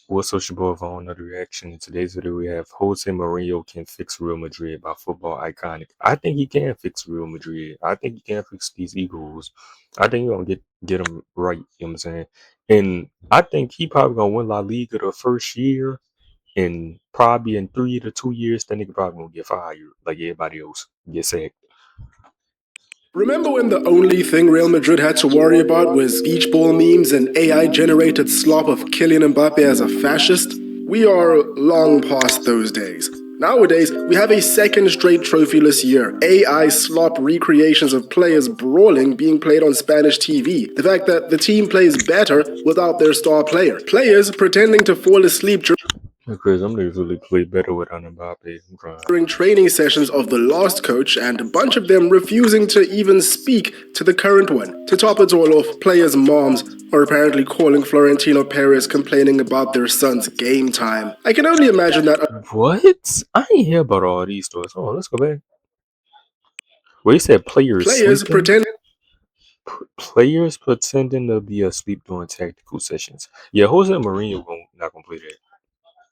What's up, your boy? For another reaction. In today's video, we have Jose Mourinho can fix Real Madrid by football iconic. I think he can fix Real Madrid. I think he can fix these Eagles. I think he's gonna get them right. You know what I'm saying? And I think he probably gonna win La Liga the first year, and probably in 3 to 2 years, then he probably gonna get fired like everybody else. Get sacked. Remember when the only thing Real Madrid had to worry about was beach ball memes and AI-generated slop of Kylian Mbappe as a fascist? We are long past those days. Nowadays, we have a second straight trophyless year. AI slop recreations of players brawling being played on Spanish TV. The fact that the team plays better without their star player. Players pretending to fall asleep Because I'm niggas really play better without Mbappe. I'm crying. during training sessions of the last coach, and a bunch of them refusing to even speak to the current one. To top it all off, players' moms are apparently calling Florentino Perez complaining about their son's game time. I can only imagine that What? I ain't hear about all these stories. Oh, let's go back. Well, he said players players sleeping. pretend Players pretending to be asleep during tactical sessions. Yeah, Jose Mourinho not gonna play that.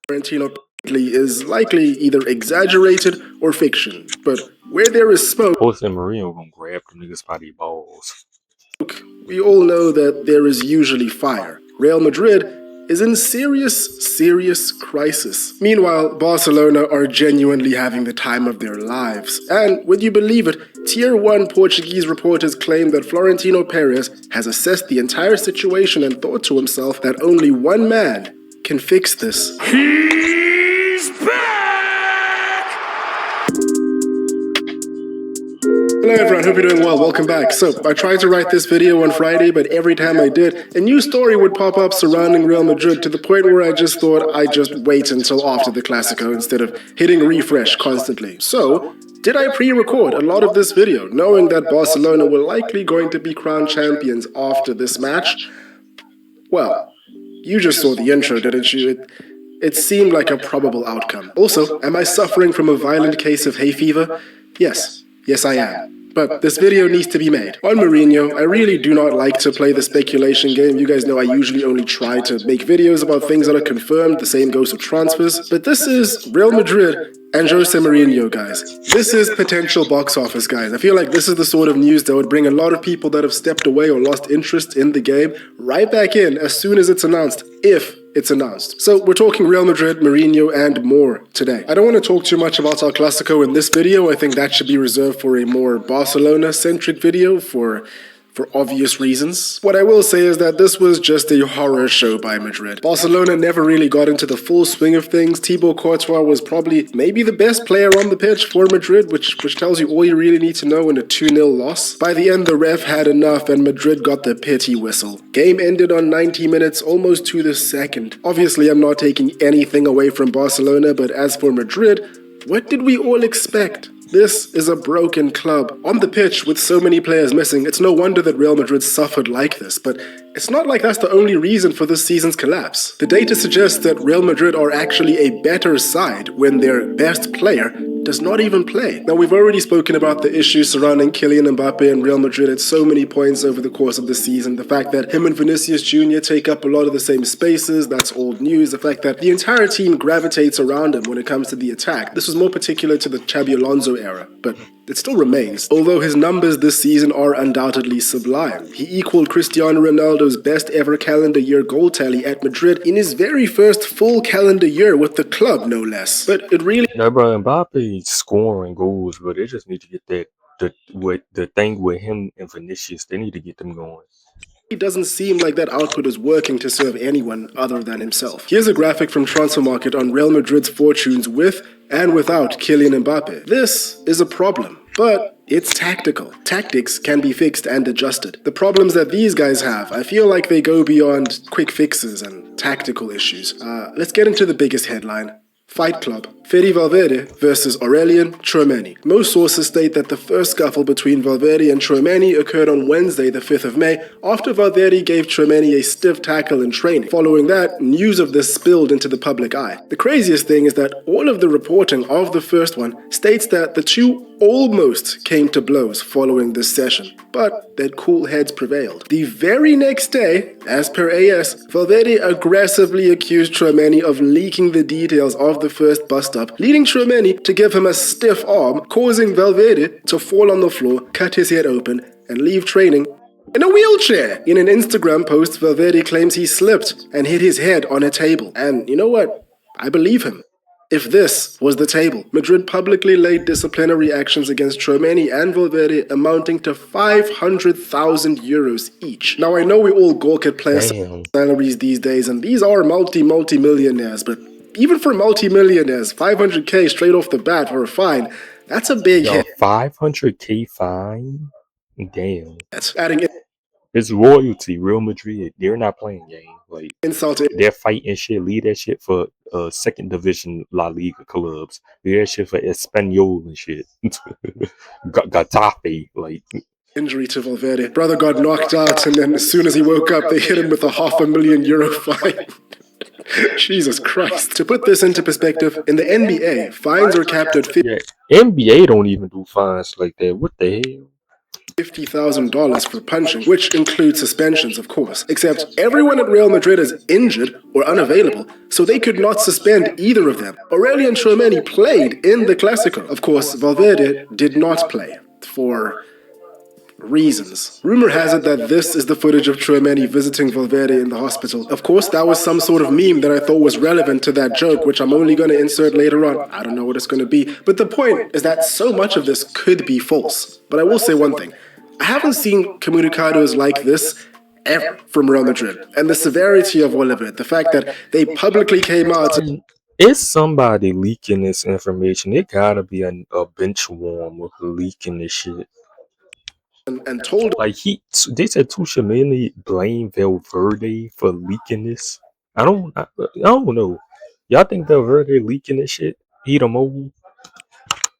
Florentino is likely either exaggerated or fiction. But where there is smoke, Jose Mourinho gonna grab the niggas by the balls. we all know that there is usually fire. Real Madrid is in serious crisis. Meanwhile, Barcelona are genuinely having the time of their lives. And would you believe it, Tier 1 Portuguese reporters claim that Florentino Perez has assessed the entire situation and thought to himself that only one man can fix this. He's back! Hello everyone, hope you're doing well. Welcome back. So, I tried to write this video on Friday, but every time I did, a new story would pop up surrounding Real Madrid to the point where I just thought I'd just wait until after the Clasico instead of hitting refresh constantly. So, did I pre-record a lot of this video, knowing that Barcelona were likely going to be crowned champions after this match? Well, you just saw the intro, didn't you? It seemed like a probable outcome. Also, am I suffering from a violent case of hay fever? Yes, I am. But this video needs to be made. On Mourinho, I really do not like to play the speculation game. You guys know I usually only try to make videos about things that are confirmed. The same goes for transfers. But this is Real Madrid and Jose Mourinho, guys. This is potential box office, guys. I feel like this is the sort of news that would bring a lot of people that have stepped away or lost interest in the game right back in as soon as it's announced, if it's announced. So we're talking Real Madrid, Mourinho, and more today. I don't want to talk too much about El Clasico in this video. I think that should be reserved for a more Barcelona-centric video for obvious reasons. What I will say is that this was just a horror show by Madrid. Barcelona never really got into the full swing of things. Thibaut Courtois was probably maybe the best player on the pitch for Madrid, which tells you all you really need to know in a 2-0 loss. By the end, the ref had enough and Madrid got the pity whistle. Game ended on 90 minutes, almost to the second. Obviously, I'm not taking anything away from Barcelona, but as for Madrid, what did we all expect? This is a broken club. On the pitch, with so many players missing, it's no wonder that Real Madrid suffered like this, but it's not like that's the only reason for this season's collapse. The data suggests that Real Madrid are actually a better side when their best player does not even play. Now, we've already spoken about the issues surrounding Kylian Mbappe and Real Madrid at so many points over the course of the season. The fact that him and Vinicius Jr. take up a lot of the same spaces, that's old news. The fact that the entire team gravitates around him when it comes to the attack. This was more particular to the Xabi Alonso era, but it still remains. Although his numbers this season are undoubtedly sublime. He equaled Cristiano Ronaldo's best ever calendar year goal tally at Madrid in his very first full calendar year with the club, no less. But it really... No, bro, Mbappe scoring goals, but they just need to get the thing with him and Vinicius. They need to get them going. It doesn't seem like that output is working to serve anyone other than himself. Here's a graphic from Transfermarkt on Real Madrid's fortunes with and without Kylian Mbappe. This is a problem, but it's tactical. Tactics can be fixed and adjusted. The problems that these guys have, I feel like they go beyond quick fixes and tactical issues. Let's get into the biggest headline. Fight Club, Fede Valverde versus Aurelien Tchouameni. Most sources state that the first scuffle between Valverde and Tchouameni occurred on Wednesday, the 5th of May, after Valverde gave Tchouameni a stiff tackle in training. Following that, news of this spilled into the public eye. The craziest thing is that all of the reporting of the first one states that the two almost came to blows following this session, but that cool heads prevailed. The very next day, as per AS, Valverde aggressively accused Tchouameni of leaking the details of the first bust-up, leading Tchouameni to give him a stiff arm, causing Valverde to fall on the floor, cut his head open, and leave training in a wheelchair. In an Instagram post, Valverde claims he slipped and hit his head on a table. And you know what? I believe him. If this was the table, Madrid publicly laid disciplinary actions against Tchouameni and Valverde amounting to 500,000 euros each. Now, I know we all gawk at players' salaries these days, and these are multi-millionaires, but even for multi-millionaires, 500k straight off the bat for a fine, that's a big hit. 500k fine? Damn. Adding It's royalty, Real Madrid. They're not playing game. Like, insult to they're fighting shit. Leave that shit for second division La Liga clubs. Leave that shit for Espanyol and shit. Getafe, like. Injury to Valverde. Brother got knocked out, and then as soon as he woke up, they hit him with a €500,000 fine. Jesus Christ. To put this into perspective, in the NBA, fines are capped at NBA don't even do fines like that. What the hell? $50,000 for punching, which includes suspensions, of course. Except everyone at Real Madrid is injured or unavailable, so they could not suspend either of them. Aurelien Tchouameni played in the Clásico. Of course, Valverde did not play for reasons. Rumor has it that this is the footage of Tchouameni visiting Valverde in the hospital. Of course, that was some sort of meme that I thought was relevant to that joke, which I'm only going to insert later on. I don't know what it's going to be. But the point is that so much of this could be false. But I will say one thing. I haven't seen comunicados like this ever from Real Madrid. And the severity of all of it, the fact that they publicly came out... It's somebody leaking this information. It gotta be a bench warmer leaking this shit. And told... Like, they said Tchouameni blame Valverde for leaking this. I don't know. Y'all think Valverde leaking this shit? He the mole?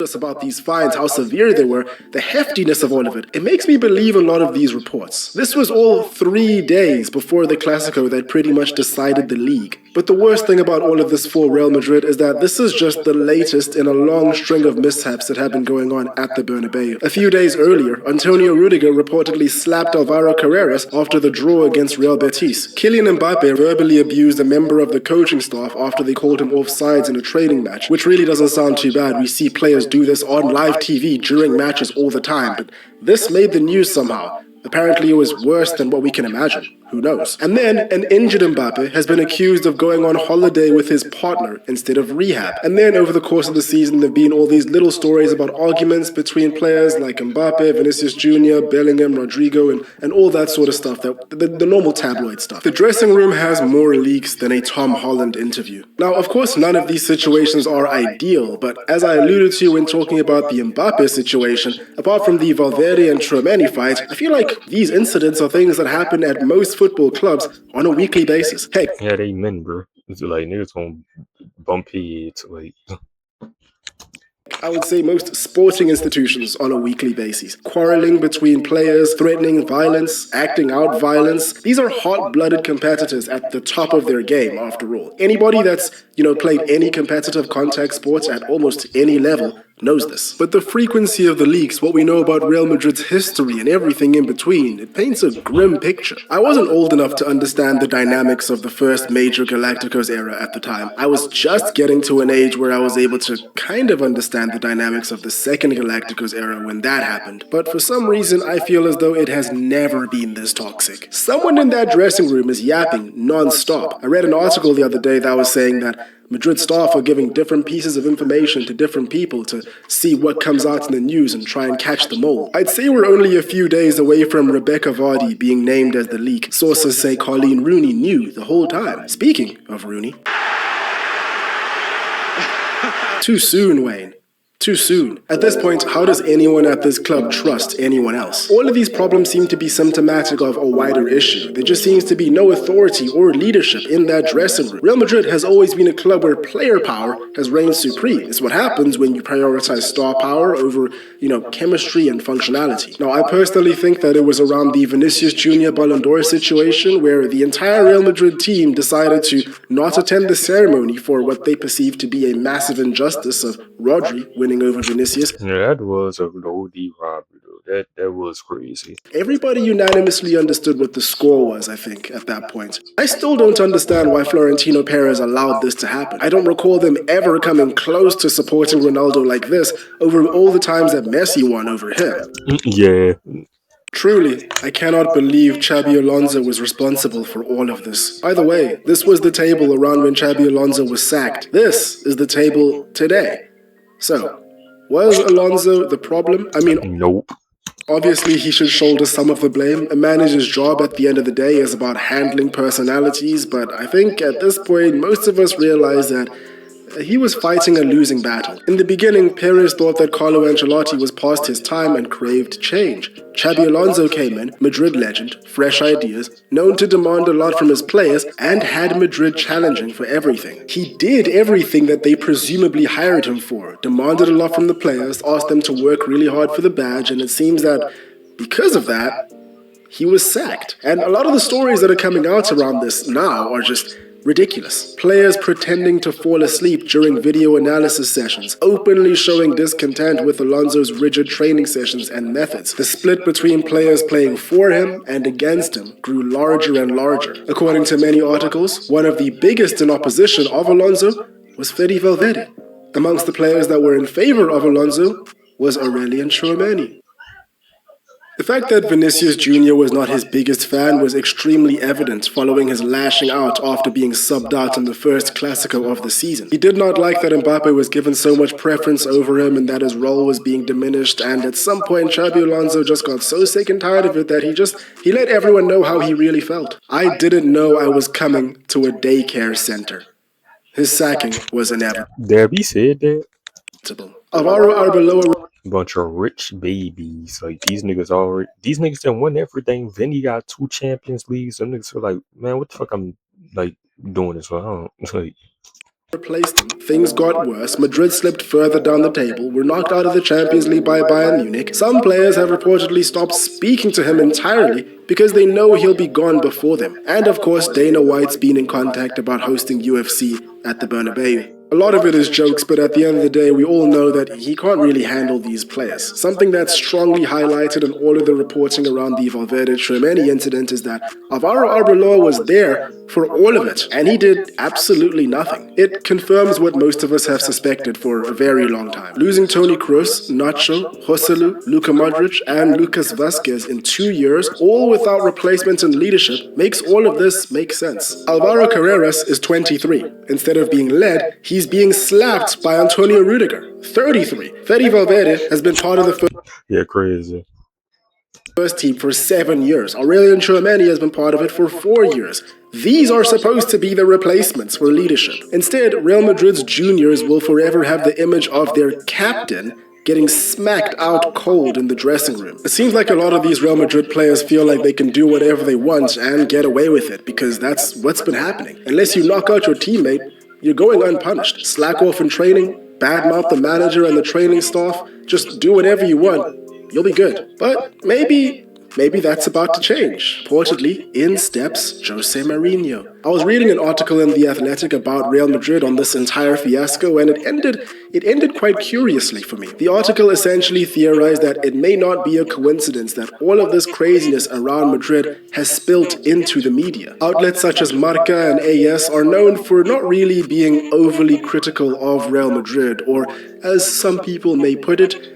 Us about these fines, how severe they were, the heftiness of all of it. It makes me believe a lot of these reports. This was all 3 days before the Clásico that pretty much decided the league. But the worst thing about all of this for Real Madrid is that this is just the latest in a long string of mishaps that have been going on at the Bernabeu. A few days earlier, Antonio Rudiger reportedly slapped Alvaro Carreras after the draw against Real Betis. Kylian Mbappe verbally abused a member of the coaching staff after they called him offsides in a training match, which really doesn't sound too bad. We see players do this on live TV during matches all the time, but this made the news somehow. Apparently it was worse than what we can imagine. Who knows? And then, an injured Mbappe has been accused of going on holiday with his partner instead of rehab. And then, over the course of the season, there have been all these little stories about arguments between players like Mbappe, Vinicius Jr., Bellingham, Rodrigo, and all that sort of stuff, the normal tabloid stuff. The dressing room has more leaks than a Tom Holland interview. Now, of course, none of these situations are ideal, but as I alluded to when talking about the Mbappe situation, apart from the Valverde and Tchouameni fight, I feel like these incidents are things that happen at most football clubs on a weekly basis. Heck, yeah, they men, bro. It's like niggas gonna bump heads, like. I would say most sporting institutions on a weekly basis. Quarreling between players, threatening violence, acting out violence. These are hot-blooded competitors at the top of their game, after all. Anybody that's, played any competitive contact sports at almost any level knows this. But the frequency of the leaks, what we know about Real Madrid's history and everything in between, it paints a grim picture. I wasn't old enough to understand the dynamics of the first major Galacticos era at the time. I was just getting to an age where I was able to kind of understand the dynamics of the second Galacticos era when that happened. But for some reason, I feel as though it has never been this toxic. Someone in that dressing room is yapping non-stop. I read an article the other day that was saying that Madrid staff are giving different pieces of information to different people to see what comes out in the news and try and catch the mole. I'd say we're only a few days away from Rebecca Vardy being named as the leak. Sources say Colleen Rooney knew the whole time. Speaking of Rooney. Too soon, Wayne. too soon. At this point, how does anyone at this club trust anyone else? All of these problems seem to be symptomatic of a wider issue. There just seems to be no authority or leadership in that dressing room. Real Madrid has always been a club where player power has reigned supreme. It's what happens when you prioritize star power over, chemistry and functionality. Now, I personally think that it was around the Vinicius Jr. Ballon d'Or situation where the entire Real Madrid team decided to not attend the ceremony for what they perceived to be a massive injustice of Rodri winning over Vinicius. Yeah, that was a low-D robbery, though. That was crazy. Everybody unanimously understood what the score was, I think, at that point. I still don't understand why Florentino Perez allowed this to happen. I don't recall them ever coming close to supporting Ronaldo like this over all the times that Messi won over him. Yeah. Truly, I cannot believe Xabi Alonso was responsible for all of this. By the way, this was the table around when Xabi Alonso was sacked. This is the table today. So, was Alonso the problem? I mean, Nope. obviously he should shoulder some of the blame. A manager's job at the end of the day is about handling personalities, but I think at this point most of us realize that he was fighting a losing battle. In the beginning, Perez thought that Carlo Ancelotti was past his time and craved change. Xabi Alonso came in, Madrid legend, fresh ideas, known to demand a lot from his players, and had Madrid challenging for everything. He did everything that they presumably hired him for, demanded a lot from the players, asked them to work really hard for the badge, and it seems that because of that, he was sacked. And a lot of the stories that are coming out around this now are just ridiculous. Players pretending to fall asleep during video analysis sessions, openly showing discontent with Alonso's rigid training sessions and methods. The split between players playing for him and against him grew larger and larger. According to many articles, one of the biggest in opposition of Alonso was Fede Valverde. Amongst the players that were in favor of Alonso was Aurelien Tchouameni. The fact that Vinicius Jr. was not his biggest fan was extremely evident following his lashing out after being subbed out in the first Clasico of the season. He did not like that Mbappe was given so much preference over him and that his role was being diminished, and at some point Xabi Alonso just got so sick and tired of it that he let everyone know how he really felt. I didn't know I was coming to a daycare center. His sacking was inevitable. Debbie said that. Alvaro Arbeloa Bunch of rich babies. Like, these niggas that won everything. Vinny got 2 Champions Leagues. Some niggas feel like, man, what the fuck I'm like doing this for? I don't like. Replaced him. Things got worse. Madrid slipped further down the table, were knocked out of the Champions League by Bayern Munich. Some players have reportedly stopped speaking to him entirely because they know he'll be gone before them. And of course, Dana White's been in contact about hosting UFC at the Bernabeu. A lot of it is jokes, but at the end of the day, we all know that he can't really handle these players. Something that's strongly highlighted in all of the reporting around the Valverde-Tchouameni incident is that Alvaro Arbeloa was there for all of it, and he did absolutely nothing. It confirms what most of us have suspected for a very long time. Losing Toni Kroos, Nacho, Joselu, Luka Modric, and Lucas Vazquez in 2 years, all without replacement and leadership, makes all of this make sense. Alvaro Carreras is 23. Instead of being led, he's being slapped by Antonio Rudiger, 33. Fede Valverde has been part of the Crazy. first team for 7 years. Aurelien Tchouameni has been part of it for 4 years. These are supposed to be the replacements for leadership. Instead, Real Madrid's juniors will forever have the image of their captain getting smacked out cold in the dressing room. It seems like a lot of these Real Madrid players feel like they can do whatever they want and get away with it because that's what's been happening. Unless you knock out your teammate, you're going unpunished. Slack off in training, badmouth the manager and the training staff, just do whatever you want, you'll be good. But maybe that's about to change. Reportedly, in steps José Mourinho. I was reading an article in The Athletic about Real Madrid on this entire fiasco, and it ended quite curiously for me. The article essentially theorized that it may not be a coincidence that all of this craziness around Madrid has spilt into the media. Outlets such as Marca and AS are known for not really being overly critical of Real Madrid, or as some people may put it,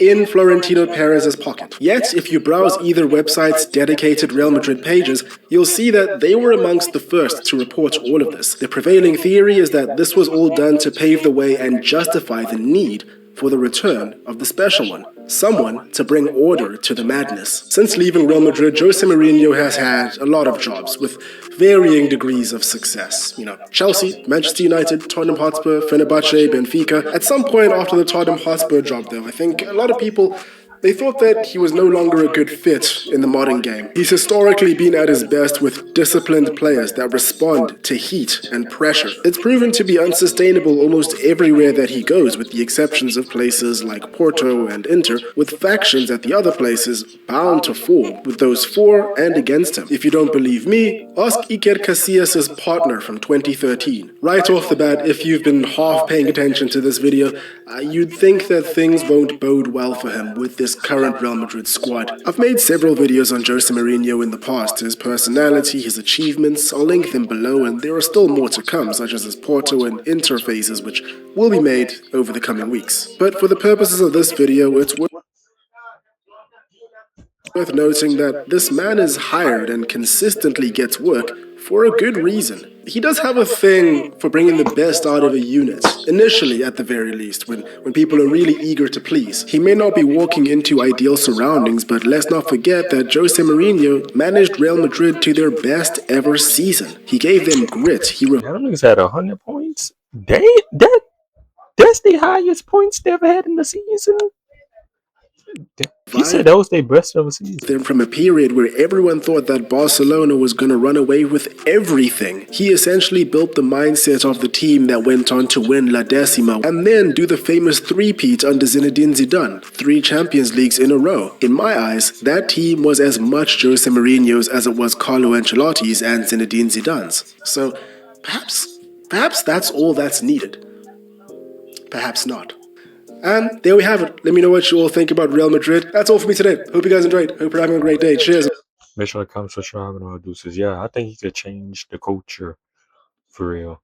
in Florentino Perez's pocket. Yet, if you browse either website's dedicated Real Madrid pages, you'll see that they were amongst the first to report all of this. The prevailing theory is that this was all done to pave the way and justify the need for the return of the special one. someone to bring order to the madness. Since leaving Real Madrid, José Mourinho has had a lot of jobs with varying degrees of success. Chelsea, Manchester United, Tottenham Hotspur, Fenerbahce, Benfica. At some point after the Tottenham Hotspur job, though, I think a lot of people, they thought that he was no longer a good fit in the modern game. He's historically been at his best with disciplined players that respond to heat and pressure. It's proven to be unsustainable almost everywhere that he goes, with the exceptions of places like Porto and Inter, with factions at the other places bound to fall, with those for and against him. If you don't believe me, ask Iker Casillas' partner from 2013. Right off the bat, if you've been half paying attention to this video, you'd think that things won't bode well for him with this current Real Madrid squad. I've made several videos on José Mourinho in the past, his personality, his achievements. I'll link them below, and there are still more to come, such as his Porto and Inter phases, which will be made over the coming weeks. But for the purposes of this video, it's worth noting that this man is hired and consistently gets work for a good reason. He does have a thing for bringing the best out of a unit, initially at the very least, when people are really eager to please. He may not be walking into ideal surroundings, but let's not forget that José Mourinho managed Real Madrid to their best ever season. He gave them grit. Them niggas had 100 points. That's the highest points they ever had in the season. He said that was their best ever season. Then from a period where everyone thought that Barcelona was going to run away with everything, he essentially built the mindset of the team that went on to win La Decima and then do the famous three-peat under Zinedine Zidane, 3 Champions Leagues in a row. In my eyes, that team was as much José Mourinho's as it was Carlo Ancelotti's and Zinedine Zidane's. So perhaps that's all that's needed. Perhaps not. And there we have it. Let me know what you all think about Real Madrid. That's all for me today. Hope you guys enjoyed. Hope you're having a great day. Cheers. Make sure to comment, subscribe, and all deuces. Yeah, I think he could change the culture for real.